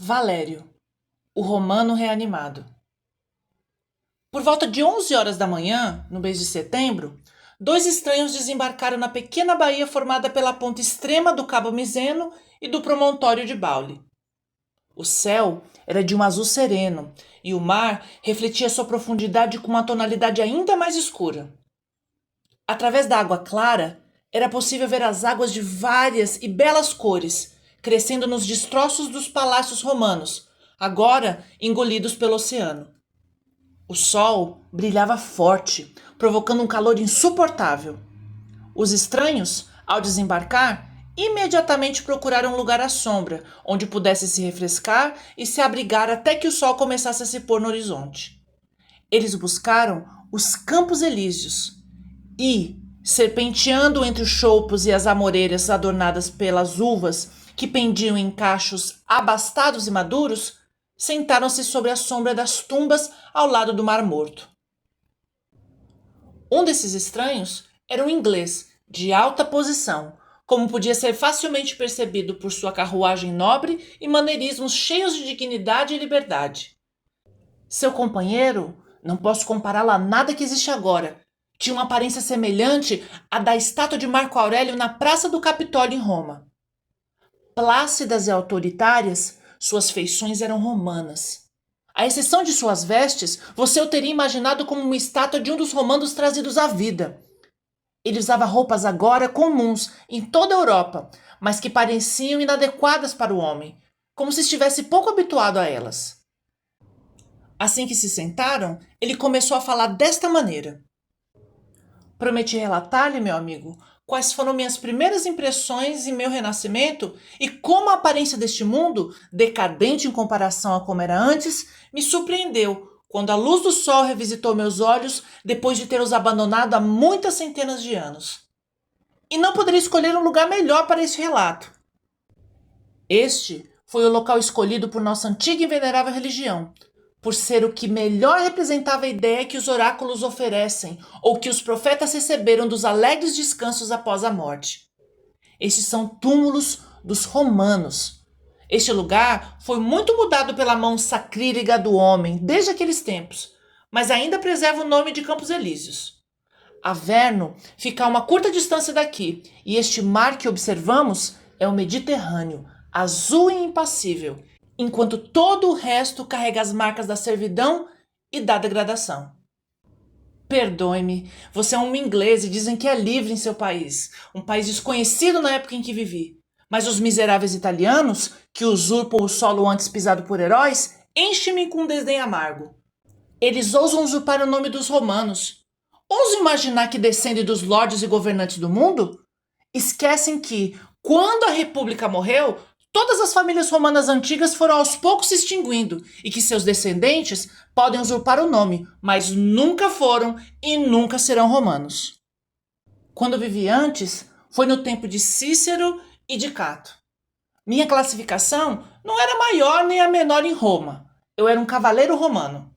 Valério, o romano reanimado. Por volta de 11 horas da manhã, no mês de setembro, dois estranhos desembarcaram na pequena baía formada pela ponta extrema do Cabo Miseno e do promontório de Baule. O céu era de um azul sereno e o mar refletia sua profundidade com uma tonalidade ainda mais escura. Através da água clara, era possível ver as águas de várias e belas cores, crescendo nos destroços dos palácios romanos, agora engolidos pelo oceano. O sol brilhava forte, provocando um calor insuportável. Os estranhos, ao desembarcar, imediatamente procuraram um lugar à sombra, onde pudessem se refrescar e se abrigar até que o sol começasse a se pôr no horizonte. Eles buscaram os Campos Elíseos e, serpenteando entre os choupos e as amoreiras adornadas pelas uvas que pendiam em cachos abastados e maduros, sentaram-se sobre a sombra das tumbas ao lado do Mar Morto. Um desses estranhos era um inglês de alta posição, como podia ser facilmente percebido por sua carruagem nobre e maneirismos cheios de dignidade e liberdade. Seu companheiro, não posso compará-lo a nada que existe agora, tinha uma aparência semelhante à da estátua de Marco Aurélio na Praça do Capitólio em Roma. Plácidas e autoritárias, suas feições eram romanas. À exceção de suas vestes, você o teria imaginado como uma estátua de um dos romanos trazidos à vida. Ele usava roupas agora comuns em toda a Europa, mas que pareciam inadequadas para o homem, como se estivesse pouco habituado a elas. Assim que se sentaram, ele começou a falar desta maneira. Prometi relatar-lhe, meu amigo, quais foram minhas primeiras impressões em meu renascimento e como a aparência deste mundo, decadente em comparação a como era antes, me surpreendeu quando a luz do sol revisitou meus olhos depois de ter-os abandonado há muitas centenas de anos. E não poderia escolher um lugar melhor para esse relato. Este foi o local escolhido por nossa antiga e venerável religião, por ser o que melhor representava a ideia que os oráculos oferecem ou que os profetas receberam dos alegres descansos após a morte. Estes são túmulos dos romanos. Este lugar foi muito mudado pela mão sacrílega do homem desde aqueles tempos, mas ainda preserva o nome de Campos Elíseos. Averno fica a uma curta distância daqui, e este mar que observamos é o Mediterrâneo, azul e impassível, enquanto todo o resto carrega as marcas da servidão e da degradação. Perdoe-me, você é um inglês e dizem que é livre em seu país, um país desconhecido na época em que vivi. Mas os miseráveis italianos, que usurpam o solo antes pisado por heróis, enchem-me com um desdém amargo. Eles ousam usurpar o nome dos romanos. Ousam imaginar que descendem dos lordes e governantes do mundo? Esquecem que, quando a República morreu, todas as famílias romanas antigas foram aos poucos se extinguindo e que seus descendentes podem usurpar o nome, mas nunca foram e nunca serão romanos. Quando vivi antes, foi no tempo de Cícero e de Cato. Minha classificação não era maior nem a menor em Roma. Eu era um cavaleiro romano.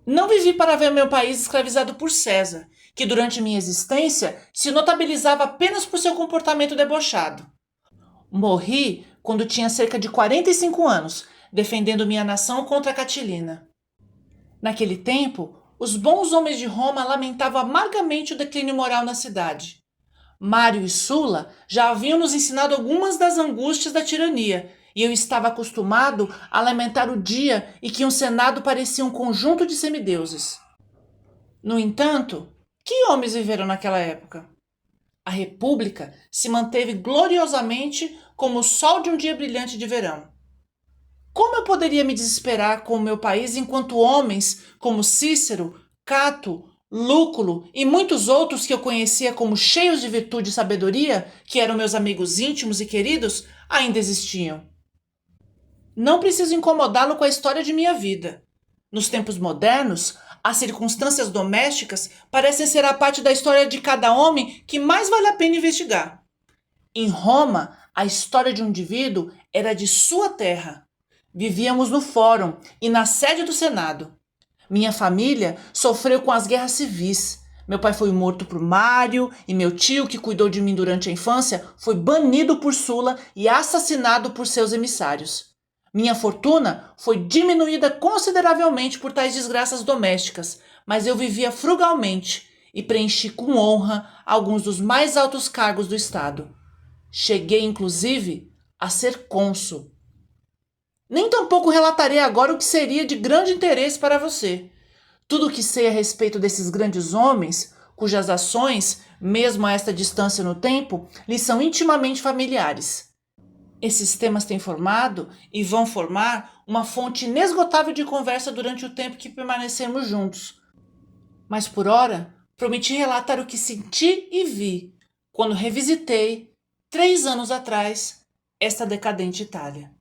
Não vivi para ver meu país escravizado por César, que durante minha existência se notabilizava apenas por seu comportamento debochado. Morri quando tinha cerca de 45 anos, defendendo minha nação contra Catilina. Naquele tempo, os bons homens de Roma lamentavam amargamente o declínio moral na cidade. Mário e Sula já haviam nos ensinado algumas das angústias da tirania, e eu estava acostumado a lamentar o dia em que um senado parecia um conjunto de semideuses. No entanto, que homens viveram naquela época? A República se manteve gloriosamente como o sol de um dia brilhante de verão. Como eu poderia me desesperar com o meu país enquanto homens como Cícero, Cato, Lúculo e muitos outros que eu conhecia como cheios de virtude e sabedoria, que eram meus amigos íntimos e queridos, ainda existiam? Não preciso incomodá-lo com a história de minha vida. Nos tempos modernos, as circunstâncias domésticas parecem ser a parte da história de cada homem que mais vale a pena investigar. Em Roma, a história de um indivíduo era de sua terra. Vivíamos no Fórum e na sede do Senado. Minha família sofreu com as guerras civis. Meu pai foi morto por Mário e meu tio, que cuidou de mim durante a infância, foi banido por Sula e assassinado por seus emissários. Minha fortuna foi diminuída consideravelmente por tais desgraças domésticas, mas eu vivia frugalmente e preenchi com honra alguns dos mais altos cargos do Estado. Cheguei, inclusive, a ser cônsul. Nem tampouco relatarei agora o que seria de grande interesse para você. Tudo o que sei a respeito desses grandes homens, cujas ações, mesmo a esta distância no tempo, lhes são intimamente familiares. Esses temas têm formado e vão formar uma fonte inesgotável de conversa durante o tempo que permanecermos juntos. Mas por ora, prometi relatar o que senti e vi quando revisitei, 3 anos atrás, esta decadente Itália.